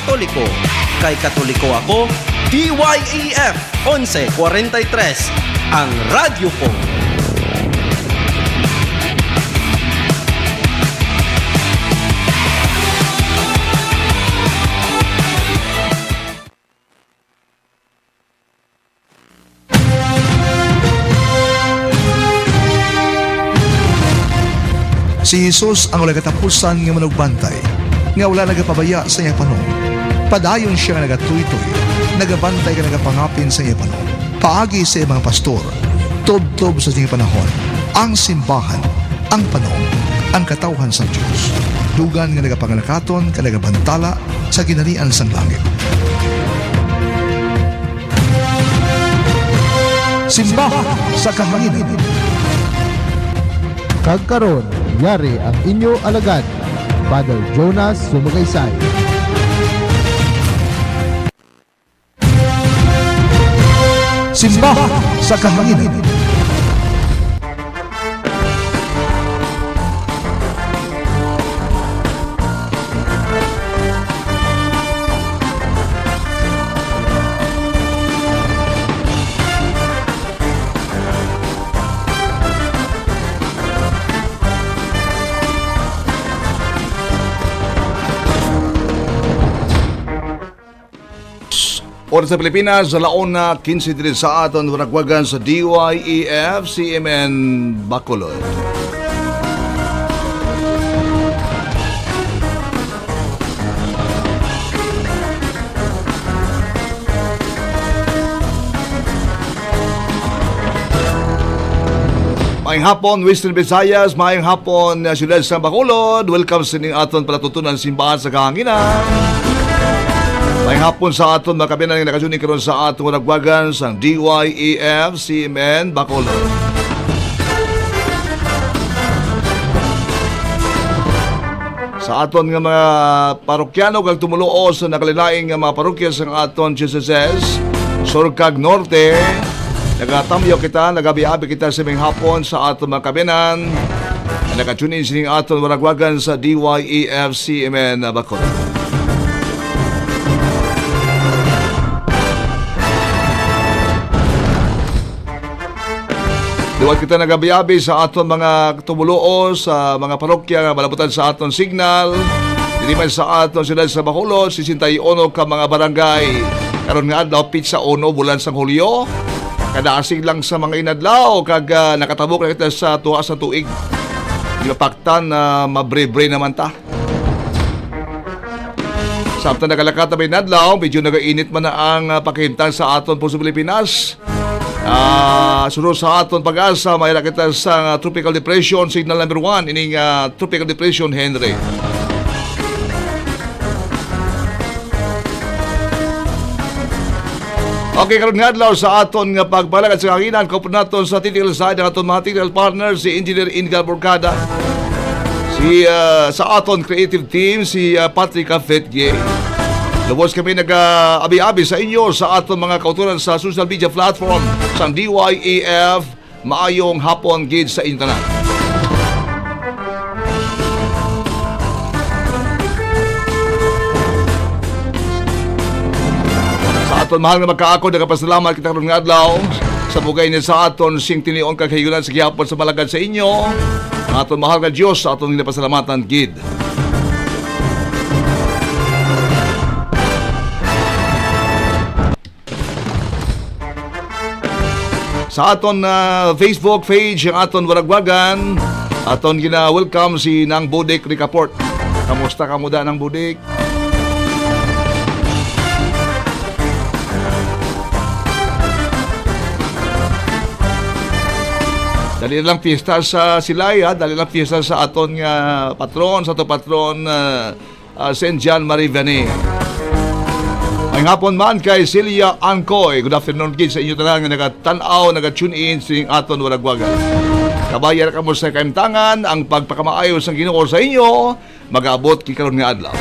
Katoliko. Kay Katoliko ako, DYEF 1143, ang radyo ko. Si Jesus ang wala katapusan nga manugbantay, nga wala nagapabaya sa iya panong. Padayon siya nga nagatuytoy, nagabantay ka nagapangapin sa iya panong. Paagi sa mga pastor, tob-tob sa iya panahon, ang simbahan, ang panong, ang katawhan sa Diyos. Dugan nga nagapangalakaton, ka nagabantala sa ginarian sang langit. Simbahan sa kahanginan. Kagkaroon, yari ang inyo alagad, Father Jonas Sumagaysay. Simbahan sa kahanginan. Oras sa Pilipinas, alaon na 15 din sa aton wanagwagan sa DYEF CMN Bacolod. Maayong hapon, Western Visayas. Maayong hapon, Siyudad sa Bacolod. Welcome sa inyong aton palatutunan simbahan sa kahanginan. Maayong hapon sa aton mga kabinan nga nakasuning karon sa aton nagwagan sa DYEF CMN Bacolod. Sa aton nga mga parokyano kag tumuluo sa nakalilaing nga mga parokya sa aton GSS Surcag Norte, nagatamyo kita, nagabiabi kita sa mga hapon sa aton mga kabinan nga nakatunin sining aton nagwagan sa DYEF CMN Bacolod. Diwat kita nagabiabi sa aton mga tumuluo sa mga parokya nga malabutan sa aton signal. Dili man sa aton siyudad sa Bacolod, 61 ka mga barangay. Karon nga adlaw pitsa 1 bulan sang Hulyo. Kadaasig lang sa mga inadlaw kag nakatabok na kita sa tuwa sa tuig. Gapaktan na mabre-bre naman ta. Samtang nakalakata may nadlaw, medyo nagainit man na ang pakihimtang sa aton puso Pilipinas. Sunod sa aton pag-asa, may nakita sa tropical depression, signal number 1, ining tropical depression Henry. Okay, karon nga adlaw sa aton nga pagbalagad sa kahanginan, kaupo naton sa technical side ng aton mga technical partner, si Engineer Ingal Borcada, sa aton creative team, si Patrick Fetge. Lubos kami nag-abi-abi sa inyo sa aton mga kauturan sa social media platform sa DYEF. Maayong hapon gid sa internet. Sa aton mahal nga magkaako, nagapasalamat kita karon nga adlaw sa bugay niya sa aton sing tinion kag hayunan sa gihapon sa malagad sa inyo. Ang aton mahal nga Dios sa aton ginapasalamatan gid. Sa aton Facebook page, ang aton waragwagan, aton gina-welcome si Nang Budik Ricaport. Kamusta ka muda, Nang Budik? Dali lang fiesta sa Silaya, dali lang fiesta sa aton patron, sa aton patron St. John Marie Vianney. Ang hapon man kay Celia Angkoy. Good afternoon kids sa inyo tanan nga nagatanaw, naga-tune in sa aton waragwagan. Kabayan ka mo sa kaimtangan, ang pagpakamaayos ng Ginoo sa inyo, mag-aabot kikaroon nga adlaw.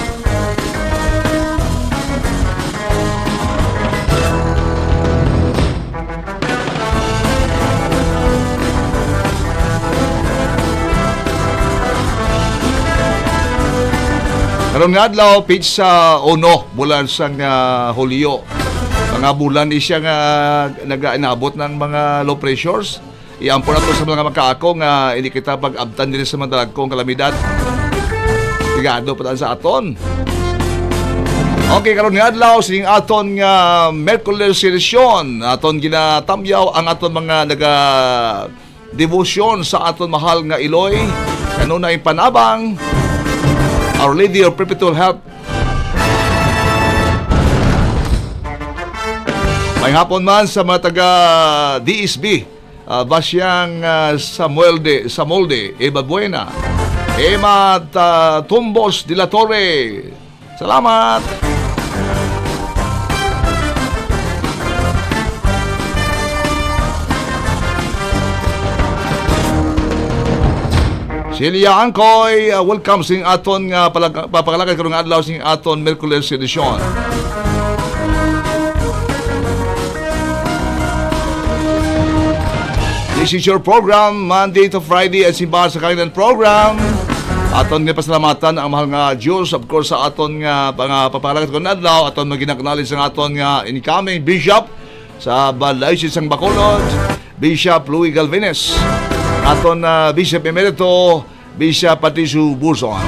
Karon nga adlaw pizza uno bulan sang Hulyo. Mga bulan siya nga nag-inabot ng mga low pressures. Iampo na to sa mga makaako nga hindi kita pag-abtan din sa mga dalagkong kalamidad. Tigado pa sa aton. Okay, karon nga adlaw sining aton nga Merkules session. Aton ginatamyaw ang aton mga devotion sa aton mahal nga Iloy. Kanunay panabang Our Lady of Perpetual Help. May hapon man sa mga taga DSB, Basyang Samolde, Eva Buena, Emma Tumbos de la Torre. Salamat! Celia Angkoy, welcome sing aton nga papakalakad karong adlaw sing aton Merkules edition. This is your program, Monday to Friday at simbahan sa kanilang program. Aton nga pasalamatan ang mahal nga Diyos, of course, sa aton nga papakalakad karong adlaw. Aton mag-acknowledge ang aton nga incoming Bishop sa Balaisis ng Bacolod, Bishop Louis Galvinez. Aton Bishop Emerito, Bishop Patricio Burzon.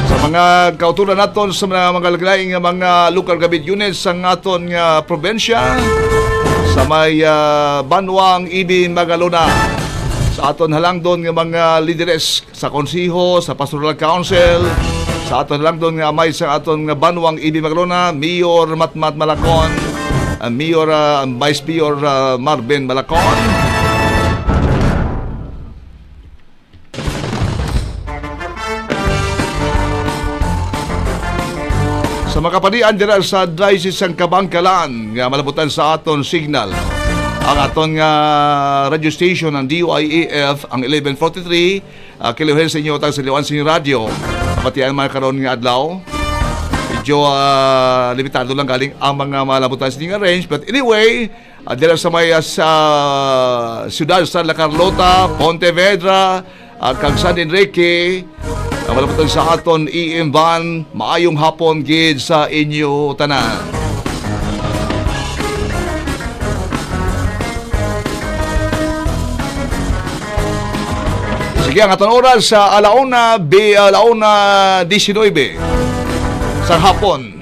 Sa mga kautulan naton sa mga laglaing mga local government units sa aton probensya, sa may Banwang, Ibi, Magalona, sa aton halangdon nga mga lideres sa konsiho, sa pastoral council, sa aton halangdon nga may sa aton Banwang, Ibi, Magalona, Mayor Matmat Malacon, Mayor Vice Mayor Marvin Malacon. Sa makapadian dira sa Diocese sang Kabangkalan nga malabutan sa aton signal ang aton nga radio station ng DYAF ang 1143 kilohertz sa inyo tag sa Liwan Sing Radio. Kapatian man karon nga adlaw. Medyo limitado lang galing ang mga malabutan sa nga range, but anyway, dira sa may sa Ciudad San La Carlota, Pontevedra, kag San Enrique, malabutan sa aton EM van, maayong hapon gid sa inyo tanan. Sige, ang aton oras sa alauna 19 sa hapon.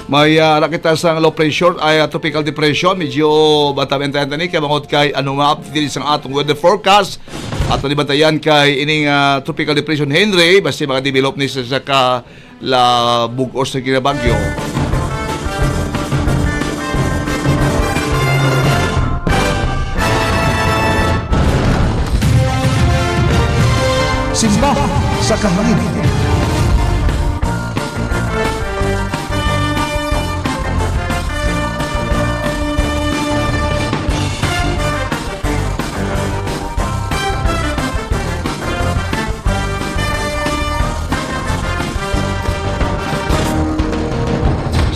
May nakita sa low pressure ay tropical depression, medyo batabentayan ni kay bangod kay ano nga update sa atong weather forecast. Ato ni bantayan kay ining tropical depression Henry basta maka-develop ni sa la bugos sa kinabagyo. Simba sa kahanginan.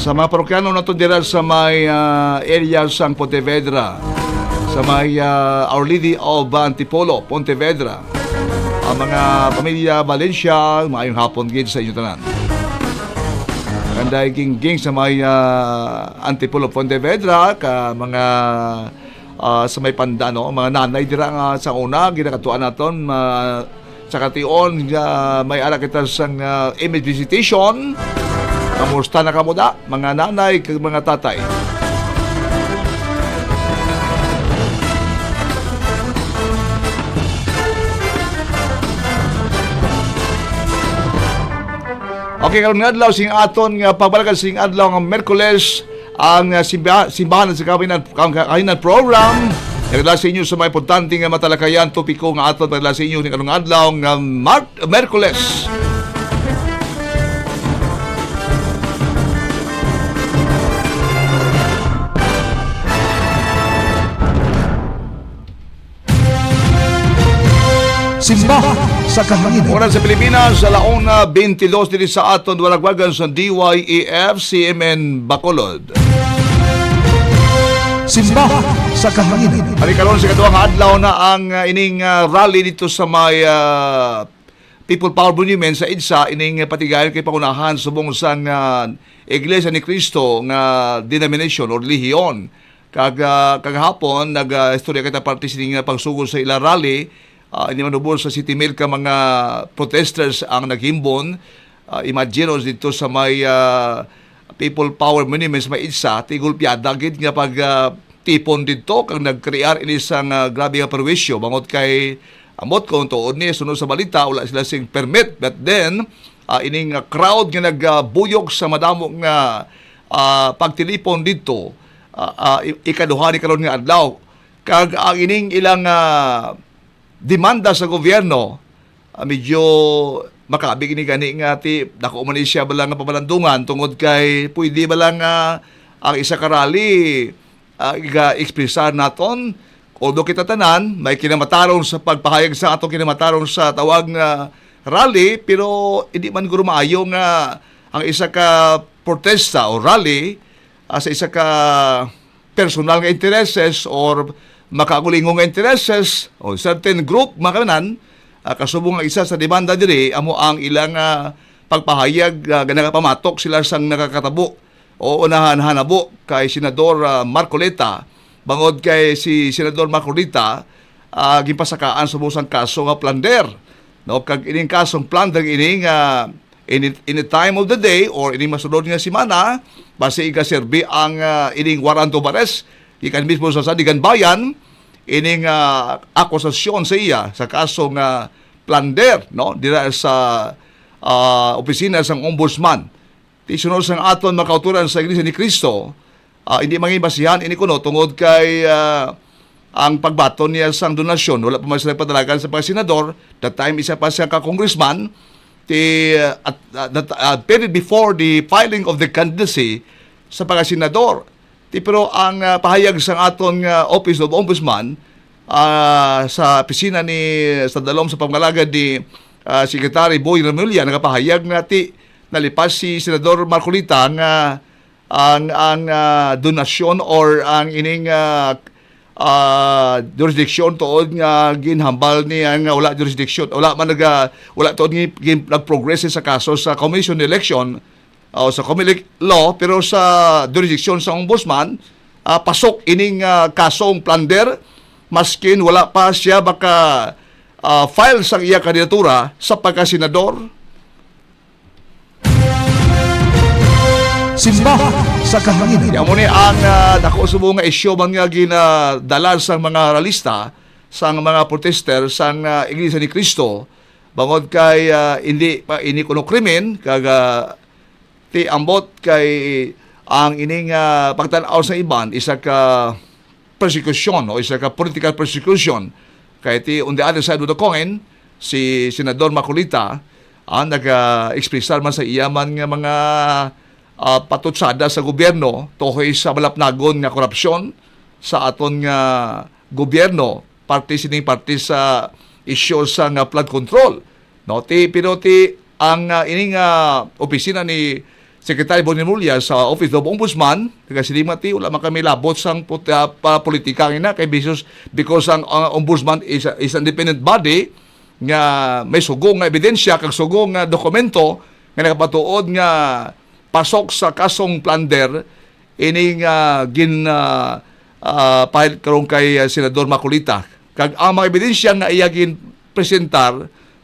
Sa mga parokyano na ito dira sa may area sang Pontevedra, sa may Our Lady of Antipolo, Pontevedra, ang mga pamilya Valencia, maayong hapon gid sa inyo tanan. Kanday ging sa may Antipolo, Pontevedra, ka mga sa may Pandano, mga nanay dira nga sa una, ginakatuan naton, sa kation, may ara kita sang image visitation. Kamusta na kamuda, mga nanay kag mga tatay? Okay, karon nga adlaw sing aton nga pagbalakan sing adlaw nga Merkules ang simbahan sa kahinan program. Nagdala sa inyo sa mga importante nga matalakayan topiko nga aton nagdala sa inyo ning karong adlaw nga Merkules. Simba sa kahanginan. Oras sa Pilipinas, alauna 22 din sa aton walagwagan sa DYEF CMN Bacolod. Simba sa kahanginan. Ari karon sa katuwang adlaw na ang ining rally dito sa may People Power Monument sa EDSA, ining patigayon kay pangunahan subong sang Iglesia ni Cristo nga denomination or relihiyon. Kagahapon nag-istorya kita parte sining pagsugod sa ila rally. Hindi man ubos sa City Mail ka mga protesters ang naghimbon. Imagine dito sa may People Power Monument sa may EDSA, tigol piyada gid nga pag tipon dito kang nag-create inisang grabe nga perwisyo bangod kay amot ko tuod ni sunod sa balita wala sila sing permit, but then ining crowd nga nagbuyog sa madamo nga pagtilipon dito ikaduha ni karon nga adlaw kag ang ining ilang demanda sa gobyerno medyo makabig ni gani nga ti dako man siya bala nga pabalandungan tungod kay pwede bala nga ang isa ka rally expressar naton although kita tanan may kinamatarong sa pagpahayag sa atong kinamatarong sa tawag nga rally pero hindi man guro maayo nga ang isa ka protesta o rally sa isa ka personal nga intereses or makagulingong nga intereses o certain group makanan kasubong ang isa sa demanda diri amo ang ilang pagpahayag nagapamatok sila sang nakakatabo o unahan hanabo kay Senador Marcoleta bangod kay si Senador Marcoleta gipasakaan sa busang kaso nga plunder no kag ining kasong plunder ining in the time of the day or ining masunod nga semana base igaserbi ang ining warrant of arrest ikan mismo sa Sandigan Bayan ining akusasyon sa iya sa kasong plunder no dira sa opisina sang ombudsman ti sunod sang aton makauturan sa Iglesia ni Cristo hindi mangibasihan ini kuno tungod kay ang pagbaton niya sang donasyon wala pa man sila padalagan sa mga senador that time isa pa siya ka congressman period before the filing of the candidacy sa pagka-senador. Pero ang pahayag sa aton Office of Ombudsman sa opisina ni sa dalom sa pangalaga ni Secretary Boy Remulla nagapahayag nga nalipas si Senador Marcolita nga ang donasyon or ang ining jurisdiction tuod nga ginhambal niya nga wala jurisdiction wala man wala tuod nag-progress sa kaso sa Commission Election o sa Comelec Law pero sa jurisdiction sa ombudsman pasok ining kasong plunder maskin wala pa siya baka file sa iya kandidatura sa pagka-senador. Simba sa kahanginan. Yan mo ni ang dako subo nga isyo man nga ginadala sa mga ralista sa mga protester sa Iglesia ni Cristo bangod kay hindi pa ini kuno krimen kaga ti ambot kay ang ining pagtan-aw sa iban isa ka persecution o isa ka political persecution kay ti on the other side of the coin si Senador Marcolita ang nag-expressar man sa iyaman nga mga patutsada sa gobyerno tuhoy sa malapnagon nga korupsyon sa aton nga gobyerno parte sining parte sa issue sa nga flood control no pero ang ining opisina ni Secretary Boy Remulla sa Office of Ombudsman kasi di mati wala man kami labot sang politika nga kay because ang ombudsman is an independent body nga may sugong nga ebidensya kag sugong nga dokumento nga nakapatuod nga pasok sa kasong plunder ining pahil karong kay Senador Marcolita kag ang mga ebidensya nga iya gin presentar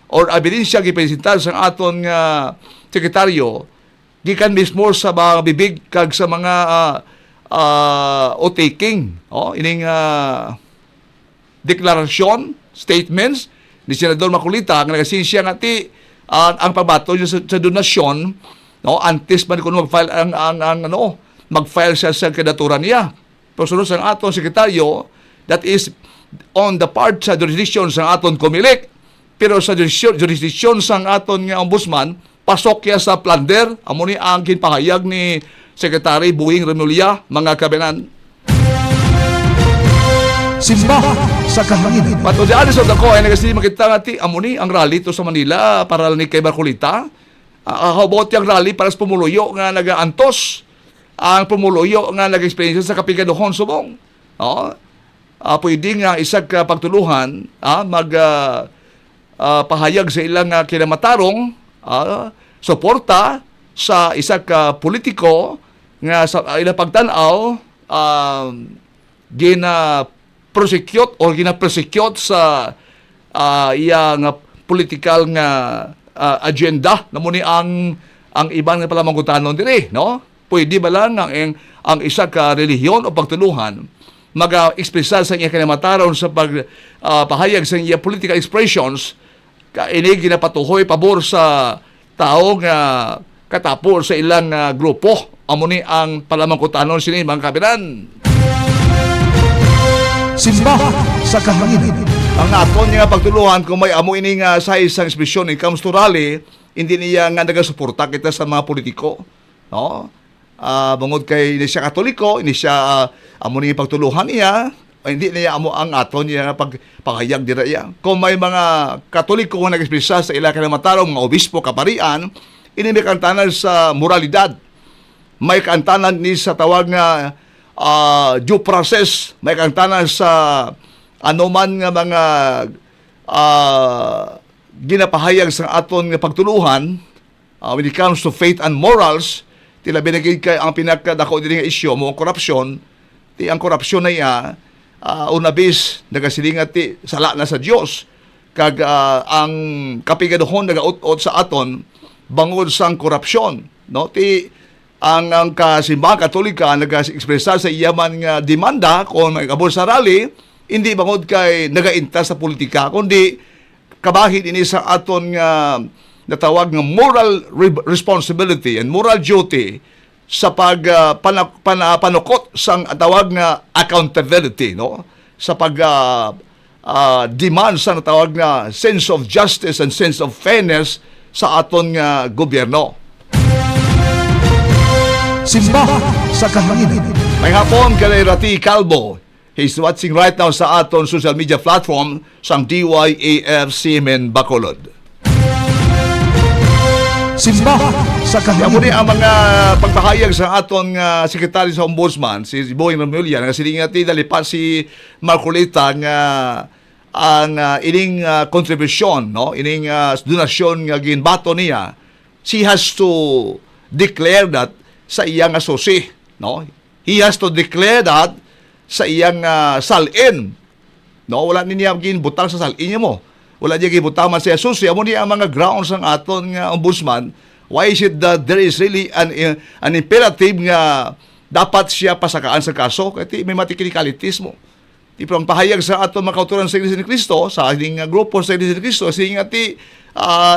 or ebidensya gipresentar sa aton nga sekretaryo gikan mismo sa mga bibig kag sa mga taking ining deklarasyon statements ni Senador Marcolita nga nagasinsya nga ti ang pagbato niya sa donasyon no antes man kuno mag-file mag-file siya sa kandidatura niya pero sunod sa aton sekretaryo that is on the part sa jurisdiction sa aton Comelec pero sa jurisdiction sa aton nga ombudsman pasok ya sa plunder amo ni ang ginpahayag ni Secretary Boying Remulla mga kabenan. Simba sa kahanginan. Pato di alis ako ay nagasi makita nga ti amuni ang rally to sa Manila para ni kay Marcolita. How about yung rally para sa pumuluyo nga nagaantos ang pumuluyo nga nag-experience sa Kapigaduhon subong. Pwede nga isag pagtuluhan pahayag sa ilang kinamatarong suporta sa isag politiko nga sa ilang pagtanaw gina-prosecute o gina-prosecute sa iyang political nga agenda namuni ang ibang nga palamangutanon diri, no? Pwede ba lang ang isa ka relihiyon o pagtuluhan mag-expresa sa iya kinamataron sa pahayag sa iya political expressions ini ginapatuhoy pabor sa tao nga katapor sa ilang grupo amuni ang palamangkutanon sini mga kabiran. Simba sa kahanginan. Ang aton nga pagtuluhan kung may amo ini nga sa isang expression in comes to rally, hindi niya nga nagasuporta kita sa mga politiko, no? Bungod kay hindi siya Katoliko, hindi siya amo ni pagtuluhan niya, hindi niya amo ang aton niya pagpahayag dira iya. Kung may mga Katoliko nga nag-expresa sa ila kinamatarong mga obispo kaparian, ini may kantanan sa moralidad. May kantanan ni sa tawag nga due process, may kantanan sa anuman nga mga ginapahayag sa aton nga pagtuluhan when it comes to faith and morals. Tila binigay kay ang pinakadako dili nga isyu mo ang korupsyon. Ti ang korupsyon na iya unabis nagasilingat ti sala na sa Dios kag ang kapigaduhon nagaut-ot sa aton bangod sang korupsyon, no? Ti ang kasimbahan Katolika nag-expresa sa iyaman nga demanda kung may kabul sa rally, hindi bangod kay nagainta sa politika kundi kabahin ini sa aton nga natawag nga moral responsibility and moral duty sa panukot sang tawag nga accountability, no? Sa demand sa natawag nga sense of justice and sense of fairness sa aton nga gobyerno. Simba sa kahanginan. May hapon kay Rati Calvo. He's watching right now sa aton social media platform sang DYAF CMN Bacolod. Simba sa Kaya muli kahanginan. ang mga pagpahayag sa aton sekretary sa Ombudsman, si Boy Ramulya, nga silingati dalipat si Marcolita nga ang ining kontribusyon, no? Ining donasyon nga ginbato niya, she has to declare that sa iyang susi, no? He has to declare that sa iyang salin, no? Wala niya ginbutang sa salin niya mo. Wala niya ginbutang man sa susi. Amo niya ang mga grounds ng aton ombudsman. Why is it that there is really an imperative nga dapat siya pasakaan sa kaso? Kasi may matiklikalitis mo. Di parang pahayag sa aton mga kauturan sa Iglesia ni Cristo, sa ating grupo sa Iglesia ni Cristo, sige nga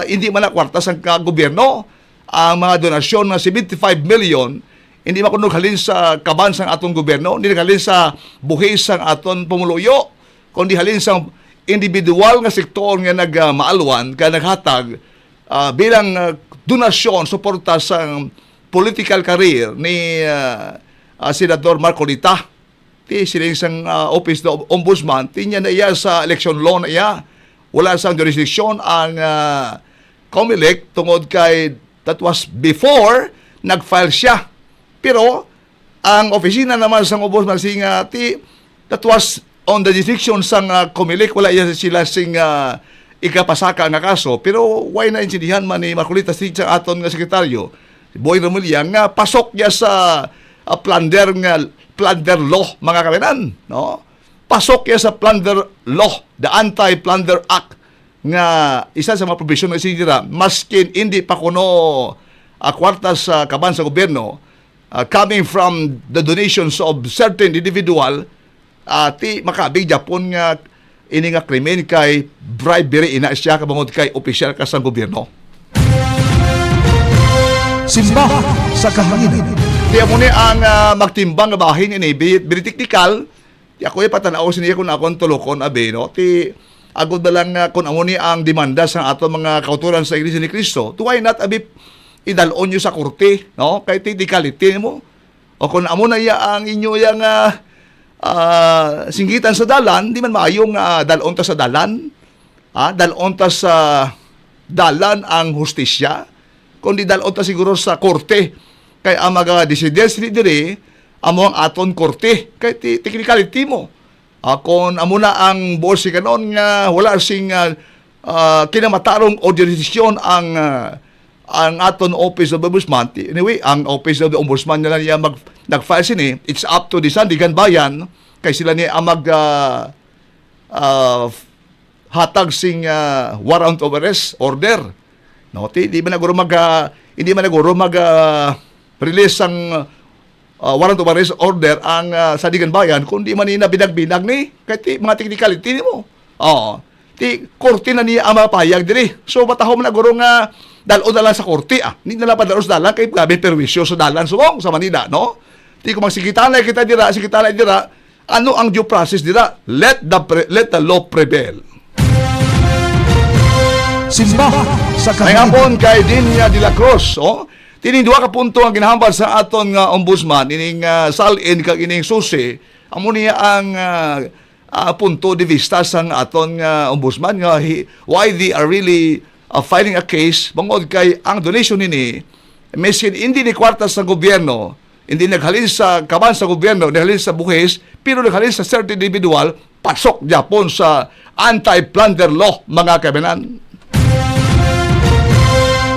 hindi man nakwarta sa gobyerno ang mga donasyon na 75 million, hindi makunog halin sa kaban sa atong gobyerno, hindi halin sa buhis sa aton pumuluyo, kundi halin sa individual nga sektor nga nagmaalwan, ka naghatag bilang donasyon, suporta sa political career ni Senador Marcolita. Ti siling sang office ng ombudsman, ti niya na iya sa election law na iya. Wala sang jurisdiction ang COMELEC tungod kay that was before nag-file siya. Pero ang opisina naman sa ombudsman singa that was on the jurisdiction sang COMELEC, wala iya sila sing ikapasaka nga kaso. Pero why na insindihan man ni Marcolita sa aton nga sekretaryo Boy Ramulya nga pasok niya sa plunder law, mga kabinan, no? Pasok niya sa plunder law, the Anti-Plunder Act, nga isa sa mga provision na sinira, maskin hindi pa kuno kwartas sa kaban sa gobyerno, coming from the donations of certain individual, ti makabig Japon nga ini nga krimen kay bribery ina siya kabangod kay opisyal ka sa gobyerno. Simba sa kahanginan. Kaya mo ni ang magtimbang nga bahin ini very technical. Ti ako patanaw siniya kun akon tulokon abe, no? Ti agud na lang kun amo ni ang demanda sa ato mga kauturan sa Iglesia ni Cristo. To why not abi idalon nyo sa korte, no? Kay technicality mo. O kung amo na iya ang inyo yang singgitan sa dalan, di man maayong dalon ta sa dalan. Dalon ta sa dalan ang hustisya, kundi dalon ta siguro sa korte. Kay ang mga disidensi diri, amo ang aton korte. Kay technicality mo. Kung amo na ang boss si kanon nga wala sing kinamatarong o jurisdiksyon ang aton Office of the Ombudsman. Anyway, ang Office of the Ombudsman na niya nag-file sini, it's up to the Sandigan Bayan, kay sila niya ang hatag sing warrant of arrest order. No, hindi man naguro release ang warrant of arrest order ang Sandigan Bayan kundi man ina binag-binag ni kay mga technicality mo. Korte na niya ang mapayag diri. So batahom na guro nga dalon na lang sa korte Hindi na lang padalos dalan kay grabe perwisyo sa dalan subong sa Manila, no? Ti ko magsigitanay kita dira, ano ang due process dira? Let the law prevail. Simba sa May kahanginan. hapon kay Dinya de la Cruz, tining duha ka punto ang ginahambal sa aton nga ombudsman, ining salin kag ining susi, amo niya ang punto de vista sang aton nga ombudsman nga why they are really filing a case bangod kay ang donation nini mesin hindi ni kwarta sa gobyerno, hindi naghalin sa kaban sa gobyerno, naghalin sa buhis, pero naghalin sa certain individual, pasok Japon sa anti-plunder law, mga kabinan.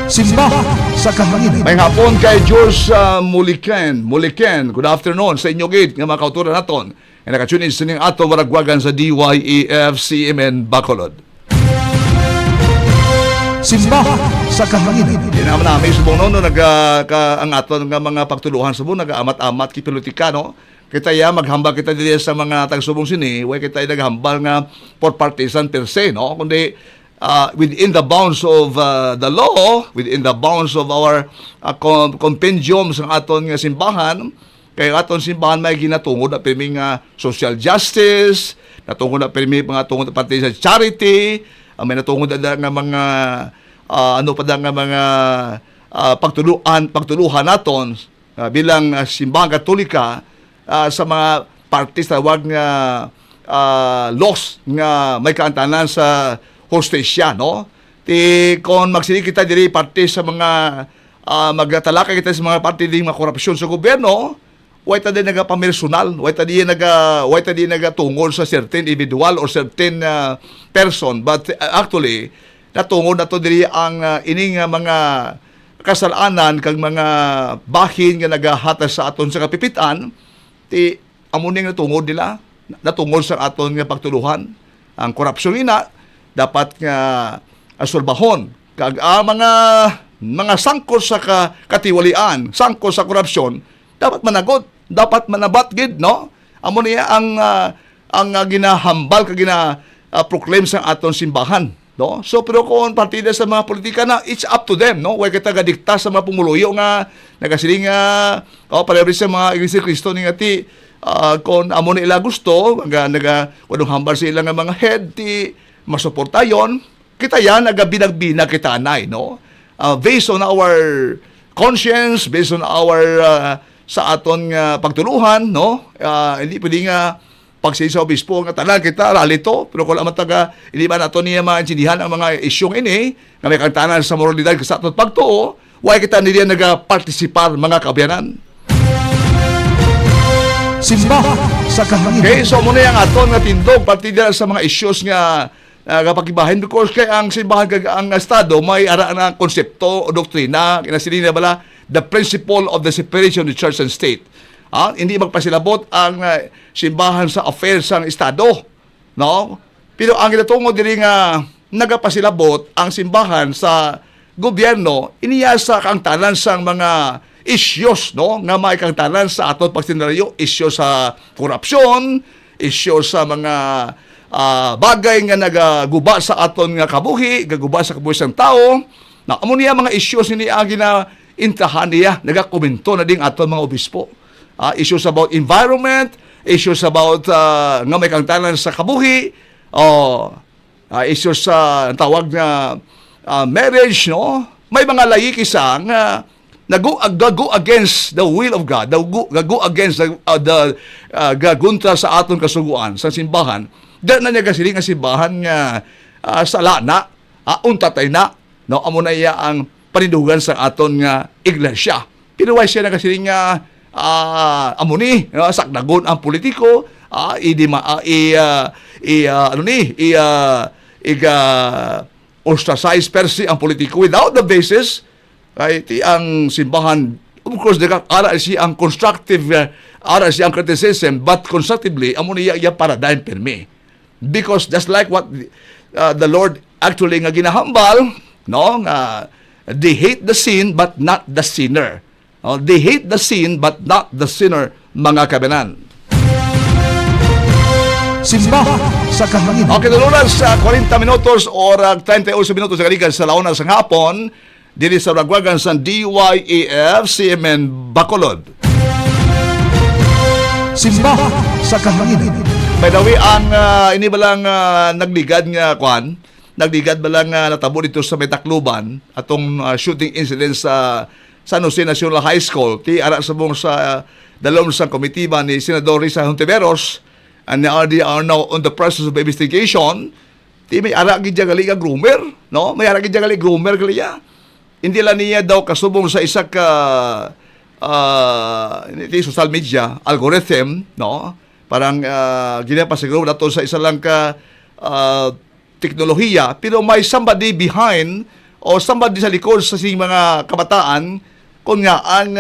Simba sa kahanginan. May hapon kay George Muliken. Good afternoon sa inyo gid nga mga kauturan naton. Nga nakatune in sining ato waragwagan sa DYEF CMN Bacolod. Simba sa kahanginan. Di naman namin subong noon ang aton nga mga pagtuluhan subong nag-amat-amat ki politikano. Kita maghambal kita dili sa mga tagsubong sini, way kita naghambal nga for partisan per se, no? Kundi within the bounds of the law, within the bounds of our compendium sa aton nga simbahan, kay aton simbahan may ginatungod na pirmi nga social justice, natungod na pirmi mga tungod pati sa charity, may natungod na nga mga mga pagtuluhan naton bilang simbahan Katolika sa mga parties na wag nga laws nga may kaantanan sa hostesya, no? Kung magsili kita diri parte sa mga magtalakay kita sa mga parte ding mga korupsyon sa gobyerno, way ta din nagapamersonal, way ta din nagatungol sa certain individual or certain person, but actually natungod na to diri ang ining mga kasalanan kag mga bahin nga nagahatas sa aton sa kapipitan, amo ning natungod nila, natungod sa aton nga pagtuluhan. Ang korupsyon ina dapat nga asulbahon kag mga sangkot sa katiwalian, sangkot sa korupsyon dapat managot, dapat manabat gid, no? Amo niya ang ginahambal kag proclaim sa aton simbahan, no? So pero kung partida sa mga politika na, it's up to them, no? Way kita gadikta sa mga pumuluyo nga nagasiling pareho sa mga Iglesia Cristo ni ati kung amo nila gusto wadong hambal sa ilang mga head masuporta yon, kita yan nagabinag-binag kita anay, no? Based on our conscience, based on our sa aton pagtuluhan, no? Hindi pwede nga pagsisa obispo nga tanan kita ralito, pero kung amataga hindi ba nato niya maintindihan ang mga isyong ini nga may kantanan sa moralidad sa aton pagtuo, why kita nila nagapartisipar mga kabiyanan. Simba sa kahanginan. Okay, so muna yung aton nga tindog partida sa mga issues nga kapag ibahin, because kay ang simbahan kag ang Estado may ara na konsepto o doktrina kinasilin na bala the principle of the separation of the church and state. Hindi magpasilabot ang simbahan sa affairs ng Estado, no? Pero ang ginatungod diri nga nagapasilabot ang simbahan sa gobyerno iniya sa kaangtanan sang mga issues, no, nga may kaangtanan sa aton pagsenaryo, issue sa korupsyon, issue sa mga bagay nga nagaguba sa aton nga kabuhi, gaguba sa kabuhi sang tao. Na amo niya mga issues ni agi na intahan niya, nagakomento na ding aton mga obispo. Issues about environment, issues about nga may kaangtanan sa kabuhi, issues sa tawag na marriage, no? May mga layik isang go against the will of God, go against gaguntra sa aton kasuguan sa simbahan. Dahil na niya kasiling ang simbahan nga sala na, untatay na, no, amo na iya ang panindugan sa aton nga iglesia. Pero why siya na kasiling nga amo ni, sakdagon ang politiko, ostracize per se ang politiko without the basis. Kaya ang simbahan, of course, ara siya ang constructive, ara siya ang criticism, but constructively, amo niya iya paradigm per me. Because just like what the Lord actually nga ginahambal, no, they hate the sin but not the sinner. They hate the sin but not the sinner, mga kabanan. Simba sa kahangin. Okay, nalunan sa 40 minutos or 38 minutos sa kaligan sa launa sa hapon, dili sa ragwagan sa DYAF CMN Bacolod. Simba sa kahangin. By the way, ang ini ba lang nagligad nga kwan, nagligad ba lang natabo dito sa Metacluban atong shooting incident sa San Jose National High School. Ti ara sa bong sa dalawang sa komitiba ni Senador Risa Hontiveros, and they are now on the process of investigation. Ti may ara gid gali nga groomer, no? May ara gid gali groomer gali ya. Hindi lang niya daw kasubong sa isa ka social media algorithm, no? Parang ginapasiguro nato sa isa lang ka teknolohiya, pero may somebody behind o somebody sa likod sa sing mga kabataan kung nga ang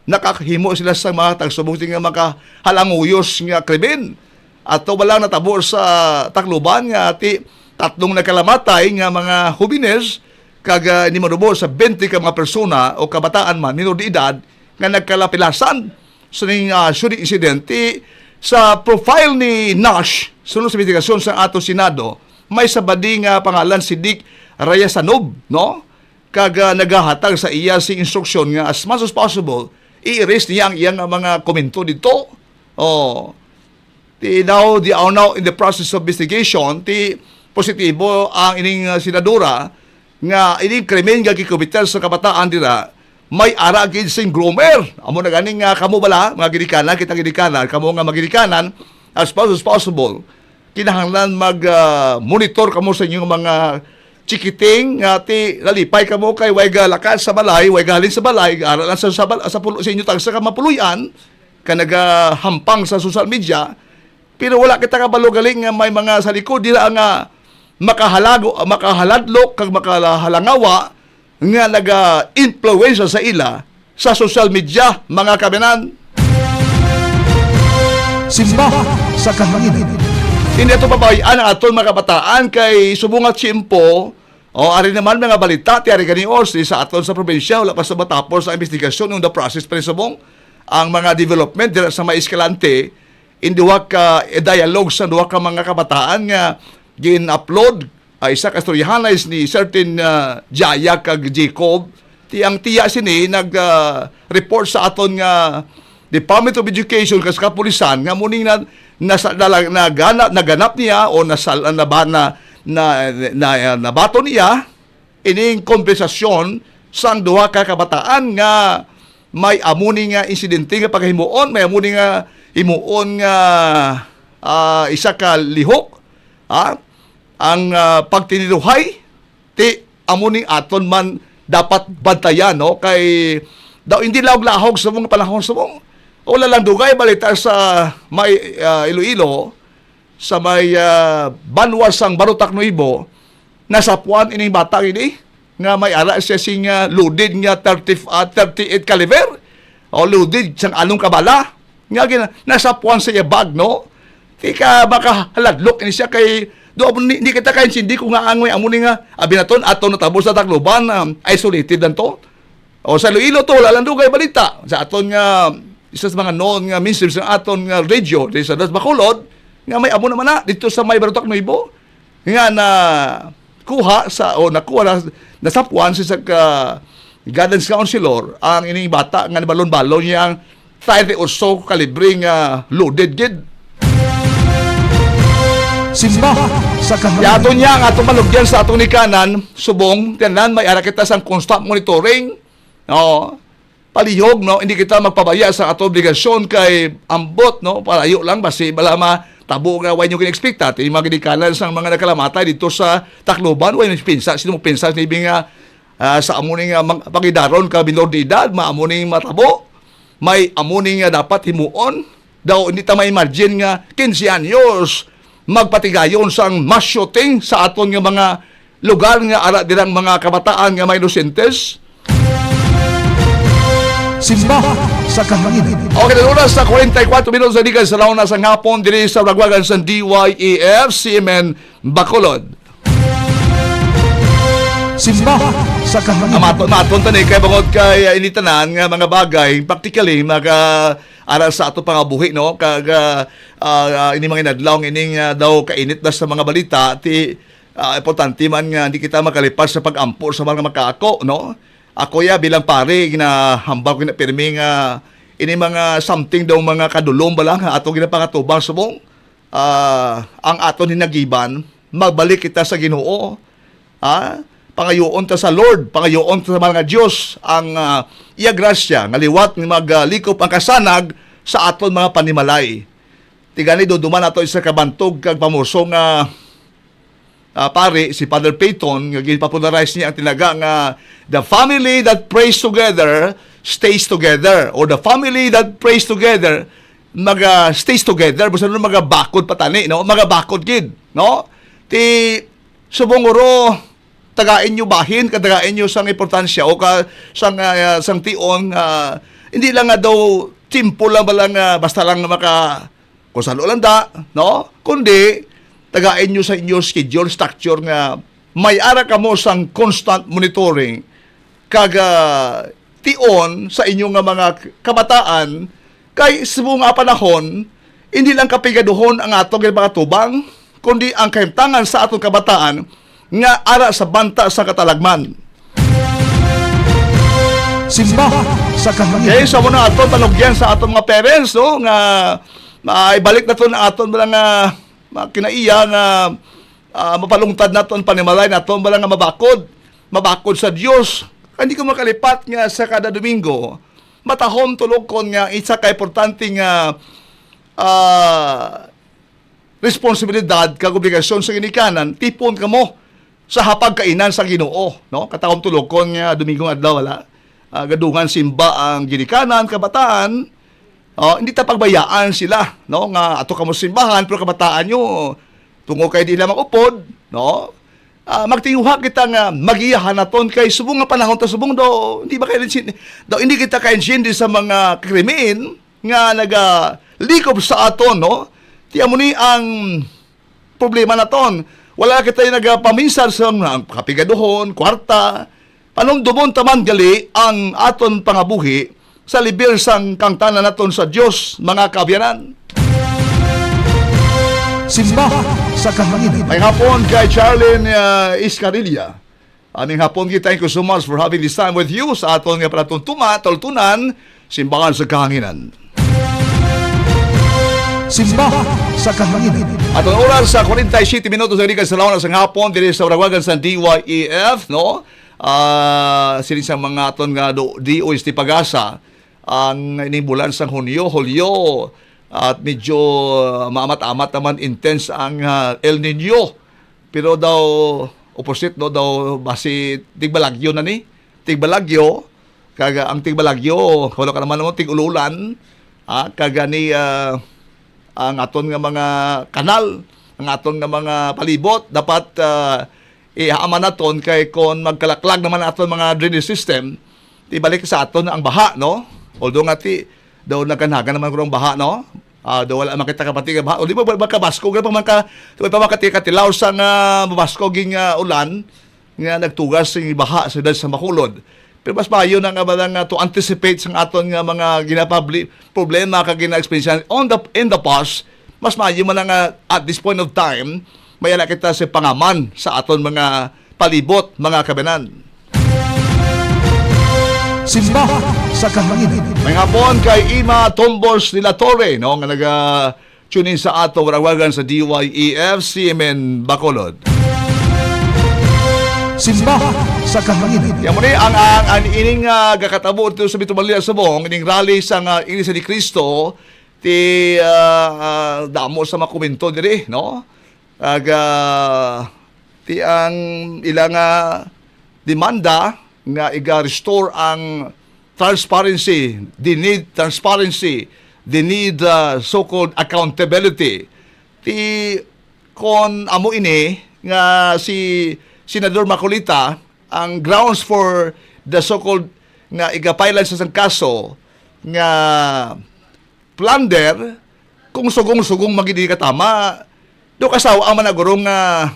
nakakahimo sila sa mga tagsubong nga makahalanguyos nga krimen. At wala natabo sa Tacloban nga tatlong nakalamatay nga mga hubines kag ni marubo sa 20 ka mga persona o kabataan man minor de edad nga nagkalapilasan sa ning shooting incident. Sa profile ni Nash sunod sa investigasyon sa ato Senado, may sabadi nga pangalan si Dick Rayasanob, no? Kag nagahatag sa iya si instruksyon nga as much as possible i-erase niya ang iyang mga komento dito. They are now in the process of investigation. Positibo ang ining senadora nga ining krimen nga gikubitar sa kabataan dira may ara gid sing groomer. Amo na ganing kamo bala mga gidikanan, kita gidikanan, kamo nga magidikanan as much as possible. Kinahanglan mag-monitor kamo sa inyong mga chikiting nga lalipay kamo kay way lakas sa balay, way galing sa balay, aralan sa pulo sa inyo tagsa ka mapuluyan ka nagahampang sa social media. Pero wala kita kabalo galing nga may mga sa likod dira nga makahaladlok kag makahalangawa nga naga-influensya sa ila sa social media, mga kabanan. Simba sa kahangin. Hindi ito pabayaan ang aton mga kabataan kay subungat tiyempo ari naman mga balita tiyari kani Orsi sa aton sa probinsya wala pa sa matapos sa investigasyon ng the process pa subong ang mga development dira sa Escalante in duwa ka dialogue sa duwa ka mga kabataan nga gin-upload isa ka storyahanas ni certain Jaya kag Jacob tiyang tiya sini nag-report sa aton nga Department of Education kas kapulisan nga muning naganap niya o nabato niya ining kompensasyon sang duha ka kabataan nga may amuni nga insidente nga paghimuon, may amuni nga himuon nga isa ka lihok ang pagtiniluhay ti amuni aton man dapat bantayan, no? Kay daw hindi lahog sa mga panahon sa mong wala lang dugay balita sa may Iloilo sa may banwasang Barutak Nuibo nasapuan ining bata ini nga may ara siya sing loaded nga 38 caliber o loaded sang anong kabala nga nasapuan sa iya bag, no? Tika makahaladlok ini siya kay do hindi kita kain sindi ko nga angoy amo ni nga abinaton ato natabo sa Tacloban isolated danto o sa Iloilo to wala lang dugay balita sa aton nga isa sa mga noon nga ministers ng aton nga radio di sa Bacolod nga may amo naman na dito sa may Barutak Nuibo nga nakuha nasapuan sa guidance counselor ang ining bata nga balon-balon niya ang 30 or so kalibring loaded gid. Simba sa kahangin. Yato niya ang atong malugyan sa atong nikanan subong tiyanan may ara kita sang constant monitoring Oo. Palihog, no? Hindi kita magpabaya sa ato obligasyon kay ambot, no? Palayo lang basi balama tabo nga way nyo kinexpecta. Yung mga ginikanan sa mga nakalamatay dito sa Tacloban, way nyo pinsa. Sino mo pinsa ni nga sa amuning pagidaron ka minor de edad, maamuning matabo, may amuning dapat himuon. Daw hindi ta may margin nga 15 anyos magpatigayon sang mass shooting sa aton nga mga lugar nga ara dirang mga kabataan nga may inosentes. Simba sa kahanginan. Okay, na oras sa 44 minutos sa dikas sa launa sa ngapon diri sa Ragwagan sa DYEF CMN Bacolod. Simba sa kahanginan. Maton tani kay bangod kay initanan nga mga bagay practically aral sa ato pangabuhi, no, kag ini mga inadlaw ining daw kainit na sa mga balita ti importante man nga hindi kita makalipas sa pag-ampo sa mga makaako, no. Ako ya bilang pare ginahambal ko na pirmi nga ini mga something daw mga kadulom ba lang atong ginapakatubang subong ang aton hinagiban magbalik kita sa Ginoo, pangayoon ta sa Lord, pangayoon ta sa mga Dios ang iya grasya nga liwat ni maglikop ang kasanag sa aton mga panimalay. Tigani duduman ato isa ka bantog kag pamuso nga pare si Father Peyton nga ginpopularize niya ang tinaga nga the family that prays together stays together, or the family that prays together stays together basta mga bakod patani, no, mga bakod gid, no, ti subonguro tagain nyo bahin, kadagain nyo sang importansya o sang tion, hindi lang nga daw timpo lang ba lang basta lang maka kusalo lang da, no, kundi tagain nyo sa inyo schedule, structure nga may ara ka mo sang constant monitoring kaga tion sa inyo nga mga kabataan kay sa mga panahon hindi lang kapigaduhon ang atong mga tubang kundi ang kahimtangan sa atong kabataan nga ara sa banta sa katalagman. Simba sa kahanginan. Kaya sa muna aton panugyan sa atong mga parents, no, nga maibalik na to na aton balang kinaiya nga mapalungtad naton panimalay naton balang nga mabakod sa Dios. Hindi ko makalipat nga sa kada Domingo matahom tulog kon nga isa ka importante nga responsibilidad kag obligasyon sa ginikanan tipon kamo sa hapag kainan sa Ginoo, no, katahom tulog kon nga Domingo adlaw wala gadungan simba ang ginikanan kabataan. Hindi ta pagbayaan sila, no, nga ato kamo simbahan pero kabataan nyo tungo kay di lamang upod, no, magtinguha kita nga magiyahan naton kay subong nga panahon ta subong do hindi ba kay hindi kita ka-insindi sa mga krimen nga nagalikob sa aton, no. Tiyan mo ni ang problema naton, wala kita yung nagapaminsan sa kapigaduhon, kwarta, panong dumon taman gali ang aton pangabuhi sa libil sang kangtanan naton sa Dios, mga kabyanan. Simba sa kahanginan. May hapon kay Charlene Iscarilla. Aming hapon kita, thank you so much for having this time with you sa aton nga palatuntunan, toltunan, simbahan sa kahanginan. Simba sa kahanginan. At ang oras sa 47 minutos sa rikas sa lawan sa hapon diri sa Ragwagan sa DYEF, no? Sinisang mga aton nga DOST Pagasa ang inimbulan sa Hulyo, at medyo maamat-amat naman intense ang El Nino. Pero daw opposite, no, daw basi tigbalagyo na ni. Tigbalagyo kaga ang tigbalagyo wala ka naman mo tigululan, kaga ni ang aton nga mga kanal, ang aton nga mga palibot dapat ihaaman naton kay kon magkalaklag naman aton mga drainage system ibalik sa aton ang baha, no. Although nga daw nagkanagan naman kurang baha, no. Daw wala makita kapati nga baha. O di ba magkabasko nga pamakati katilaw sa nga mabasko ging ulan nga nagtugas ng baha sa Makulod. Pero mas maayo na nga ba to anticipate sa aton nga mga ginapabli problema kag gina-experience in the past. Mas maayo man nga at this point of time may ala kita sa pangaman sa aton mga palibot, mga kabanan. Simba sa kahanginan. May hapon kay Ima Tombos de la Torre, no, nga nag-tune in sa atong Ragwagan sa DYEF CMN Bacolod. Simba sa kahanginan. Yan mo ni ang ining gakatabo ito sa Bitumalia Subong, ining rally sa Iglesia ni Cristo, ti damo sa mga komento diri, no? Ti ang ilang demanda nga iga-restore ang transparency. They need transparency. They need so-called accountability. Ti kon amo ini nga si Senador Macolita, ang grounds for the so-called nga igapailan sa isang kaso nga plunder kung sugong-sugong magidi katama do kasawa ang managurong nga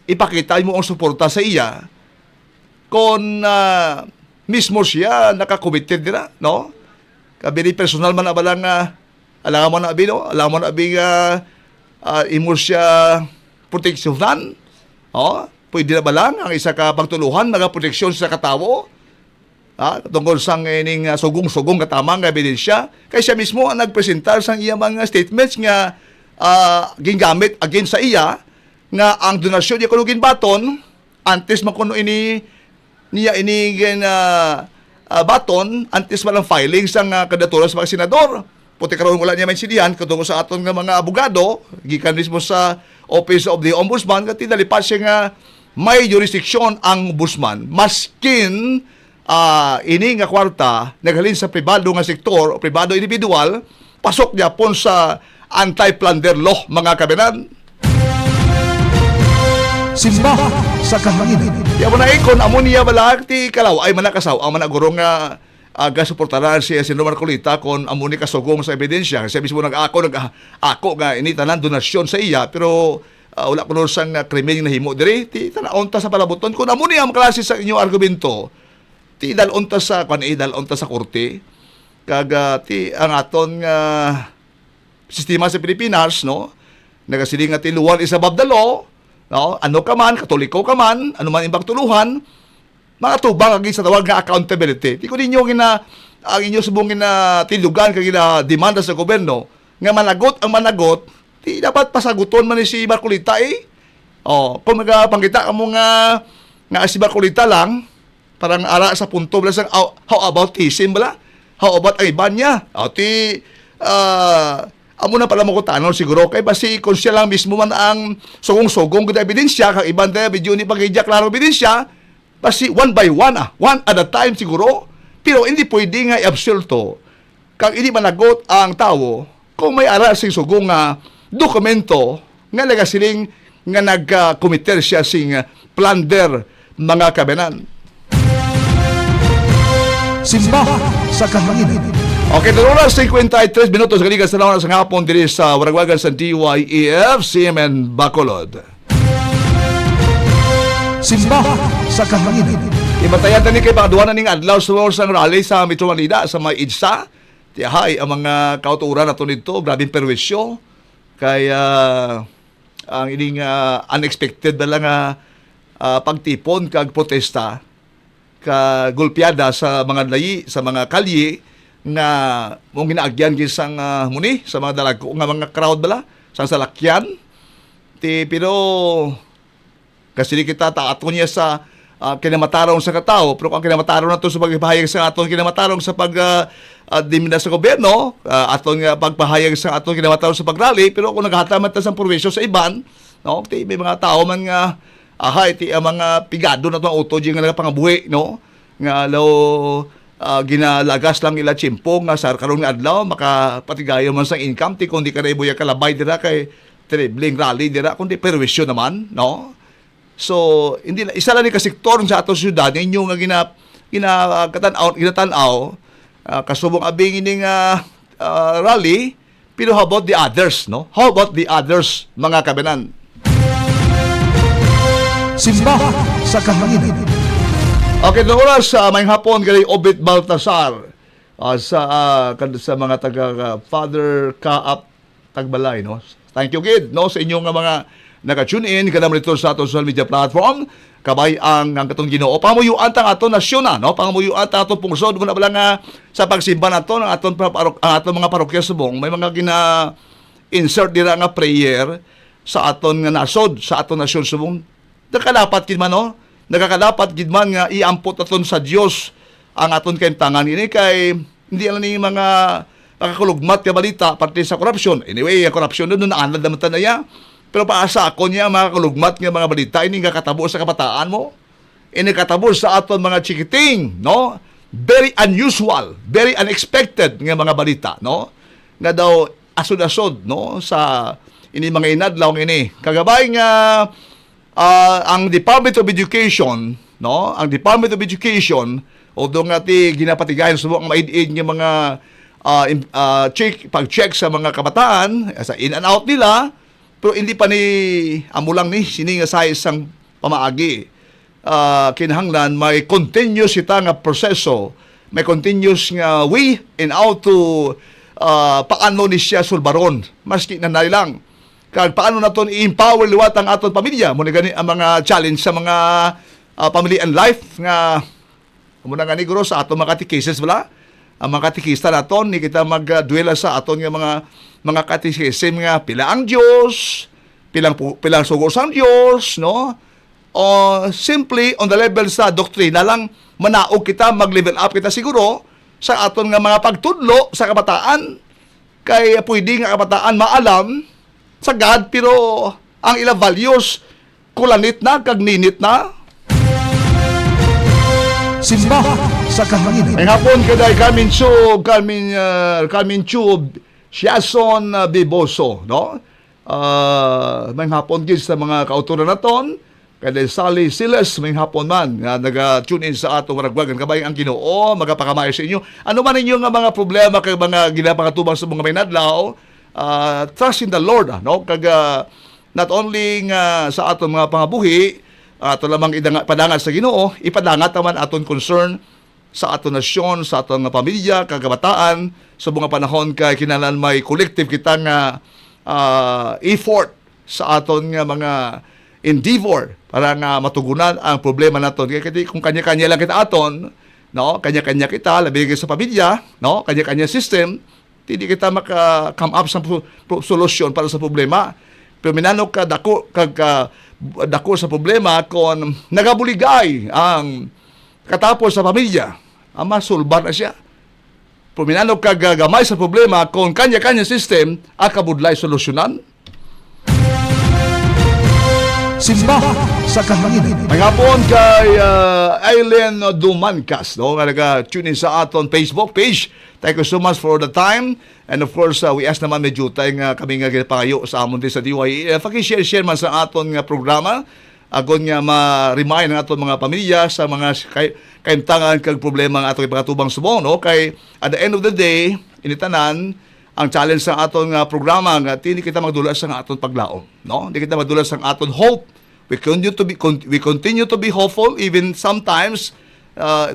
ipakita mo ang suporta sa iya kon mismo siya nakakommitted dira, no? Kabili personal man abala nga alam mo na abi, no? Alam mo na abi nga imo siya proteksyonan. Oh, pwede na ba lang ang isa ka pagtuluhan magaproteksyon sa katawo? Tungkol sang ining sugong-sugong katamang nga ebidensya, kay siya mismo ang nagpresentar sang iya mga statements nga gingamit against sa iya nga ang donasyon niya kuno ginbaton antes makuno ini niya ini baton antes malang filing sang kandidatura sa mga senador. Puti karon wala niya maintindihan katungkol sa aton nga mga abogado gikan mismo sa Office of the Ombudsman nga tinalipat siya nga may jurisdiction ang ombudsman maskin ini nga kwarta naghalin sa pribado nga sektor o pribado individual pasok niya pon sa anti-plunder law mga kabinan. Simba sa kahanginan. Kaya mo na ikon, amo niya balak ti kalaw ay manakasaw ang managurong nga gasuportaran si Senador Marcolita kon amo ni kasugong sa ebidensya. Siya mismo nag-ako nga ini tanan donasyon sa iya pero wala kuno sang krimen na himo diri ti tanaon ta sa palabuton kun amo niya ang klase sa inyong argumento ti dalon ta sa korte kag ti ang aton nga sistema sa Pilipinas, no? Nagasiling nga tiluan is above the law. No? Ano ka man, katoliko ka man, ano man ibang tuluhan, mga tubang agi sa tawag nga accountability. Di ko ninyo ang inyo subong tilugan kag demanda sa gobyerno nga managot ang managot, di dapat pasaguton man ni si Marcolita kung magpanggita ka mo nga si Marcolita lang, parang ara sa punto bala sang how about Tisim bala? How about ang iban niya? Amo na pala mo ko tanong siguro kay basi kung siya lang mismo man ang sugong-sugong gud ebidensya kag iban tayo video ni pagidya klaro ebidensya basi one by one one at a time siguro pero hindi pwede nga i-absolto kag hindi managot ang tawo kung may ara sing sugong dokumento nga nagasiling nga nag-committer siya sing plunder mga kabenan. Simba sa kahanginan. Okay, oras 53 minutos kaligas na sa hapon diri sa Waragwagan sa DYEF, CMN Bacolod. Simba sa kahanginan. Ibatayan tani kay pagduanan ning adlaw sa rally sa Metro Manila sa mga IDSA. Tiyahay ang mga kauturan nato dito, grabing perwisyo kay ang ining unexpected na lang pagtipon kag protesta ka gulpiada sa mga layi, sa mga kalye nga mong ginaagyan gisang muni sa mga dalago nga mga crowd bala sa salakyan pero kasi di kita taato niya sa kinamatarong sa katao pero ang kinamatarong nato sa pagpahayag sa aton kinamatarong sa dimina sa gobyerno aton nga pagpahayag sa aton kinamatarong sa pagrally pero kung naghataman ta sa probinsya sa iban no may mga tao man nga iti ang mga pigado na itong auto nga nagapangabuhi no nga ginalagas lang ila chimpong nga sa karong adlaw makapatigayo man sa income ti kundi ka na ibuya kalabay dira kay tribling rally dira kundi perwisyo naman no so hindi isa lang ni ka sektor sa ato syudad ninyo nga ginatanaw kasubong abing ining rally pero how about the others no how about the others mga kabenan. Simba sa kahanginan. Okay, noong oras may hapon kay Obit Baltasar sa mga taga Father Kaap Tagbalay, no? Thank you, Gid, no? Sa inyong mga naka-tune in kanam nito sa ato social media platform. Kabay ang katong Ginoo. Pamuyuan tang ato nasyon na, no? Pamuyuan tang ato pungsod mo na bala nga sa pagsimba nato ng aton mga parokya subong. May mga insert dira nga prayer sa aton nga nasod, sa aton nasyon subong Nakakadapat gid man, no? Nakakadapat gid man nga iampot aton sa Dios ang aton kaimtangan ini kay hindi lang ni mga nakakulugmat nga balita pati sa korupsyon. Anyway, ang korupsyon doon naanad naman tanaya. Pero paasa ako niya mga kulugmat nga mga balita ini nga katabo sa kabataan mo. Ini katabo sa aton mga chikiting, no? Very unusual, very unexpected nga mga balita, no? Nga daw asod-asod, no? Sa ini mga inadlaw ini. Kagabay nga ang Department of Education, no? Ang Department of Education, although nga ti ginapatigayan sa mga maid-aid nga mga pag-check sa mga kabataan, sa in and out nila, pero hindi pa ni amulang ni sini nga sa isang pamaagi. Kinahanglan may continuous ita nga proseso, may continuous nga way in how to paano ni siya sulbaron, maski na lang. Kag paano naton i-empower liwat ang aton pamilya mo gani ang mga challenge sa mga family and life nga muna gani guro sa aton mga catechists wala ang mga katikista naton ni kita magduela sa aton nga mga katekism nga pila ang Dios pilang sugos ang Dios, no? O simply on the level sa doktrina lang manaog kita mag-level up kita siguro sa aton nga mga pagtudlo sa kabataan kay pwede nga kabataan maalam sa God, pero ang ilang values kulanit na, kagninit na. Simba sa kahanginan. May hapon kaday Carmen Chub Siason Biboso, no? May hapon gid sa mga kauturan naton, kaday Sally Silas, may hapon man nga naga-tune in sa ato waragwagan kabay ang Ginoo magapakamayo sa inyo. Ano man ninyo nga mga problema kay mga ginapakatubang sa mga minadlaw, trust in the Lord, no? Kag not only nga sa aton mga pangabuhi, ato lamang padangat sa Ginoo, ipadangat naman aton concern sa aton nasyon, sa aton nga pamilya, kagabataan, sa mga panahon kay kinahanglan may collective kita nga effort sa aton nga mga endeavor para nga matugunan ang problema naton. Kaya kung kanya-kanya lang kita aton, no? Kanya-kanya kita labi sa pamilya, no? Kanya-kanya system, hindi kita maka-come up sa solusyon para sa problema. Pero minano ka dako sa problema kung nagabuligay ang katapos sa pamilya, masulbar na siya. Pero minano ka gagamay sa problema kung kanya-kanya system akabudlay solusyonan. Simba sa kahanginan. Magapon kay Aileen Dumancas, no? Nga nag-tune in sa aton Facebook page. Thank you so much for the time. And of course, we ask naman medyo tayo nga kami nga ginapangayo sa amon din sa DYE. Paki-share man sa aton nga programa. Agon nga ma-remind ang aton mga pamilya sa mga kaimtangan kag problema ng aton ipakatubang subong, no? Kay at the end of the day, initanan, ang challenge sa aton nga programa nga hindi kita magdulas sa aton paglaom, no? Hindi kita magdulas sa aton hope. We continue to be hopeful even sometimes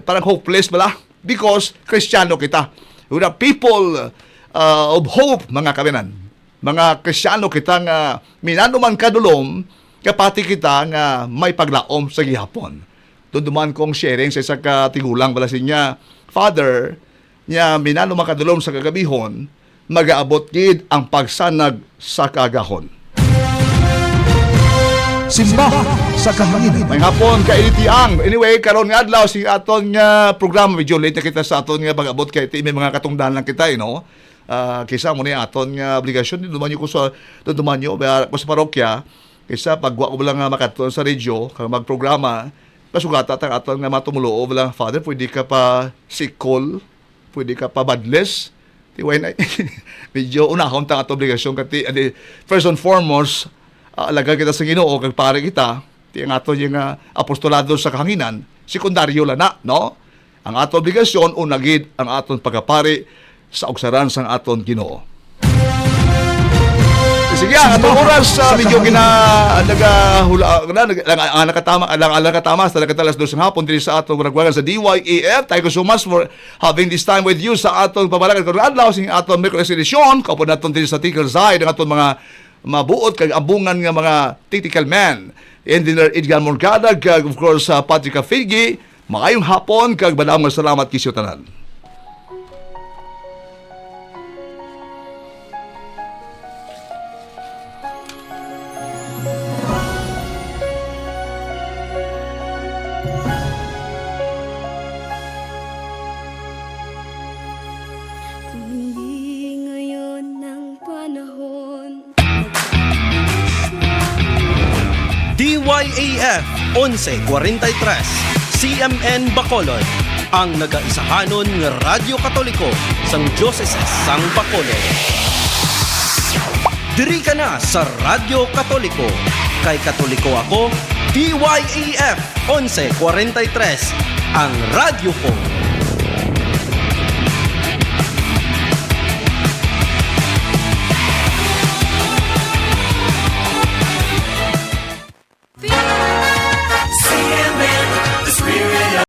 parang hopeless bala because Kristiyano kita. We are people of hope, mga kabinan. Mga Kristiyano kita nga minanuman kadulom kapati kita nga may paglaom sa gihapon. Doon duman kong sharing sa isa ka tigulang bala siya, Father, niya minanuman kadulom sa kagabihon, mag-aabot gid ang pagsanag sa kagahon. Simba sa kahanginan. May hapon kay Itiang. Anyway, karon nga adlaw si aton nga programa medyo late na kita sa aton nga pag-abot kay may mga katungdahan lang kita, no? Kisa mo ni aton nga obligasyon dumanyo ko sa dumanyo ko sa parokya kaysa pagwa ko lang makadto sa radyo kag magprograma kasugata tang aton nga matumuloo lang, Father, pwede ka pa sikol, pwede ka pa badless. Tiway na medyo unahon tang ato obligasyon kati first and foremost alaga kita sa Ginoo kag pare kita ti ang ato yung apostolado sa kahanginan sekundaryo lang na, no? Ang ato obligasyon unagid ang aton pagapari sa ugsaran sang aton Ginoo. Sige, ang atong oras medyo nakatama sa nakatalas dos ng hapon diri sa atong ragwagan sa DYAF. Thank you so much for having this time with you sa atong pabalagan karong adlaw sing atong Merkules edisyon. Kaupo naton diri sa Ticker Side ang atong mga mabuot kag ambungan nga mga tactical man. Engineer Edgar Morgada kag of course Patrick Figi. Maayong hapon kag badamang salamat kisyo tanan. DYAF 1143, CMN Bacolod, ang nagaisahanon nga Radyo Katoliko sang Diocese sang Bacolod. Diri ka na sa Radyo Katoliko. Kay Katoliko ako, DYAF 1143, ang radyo ko.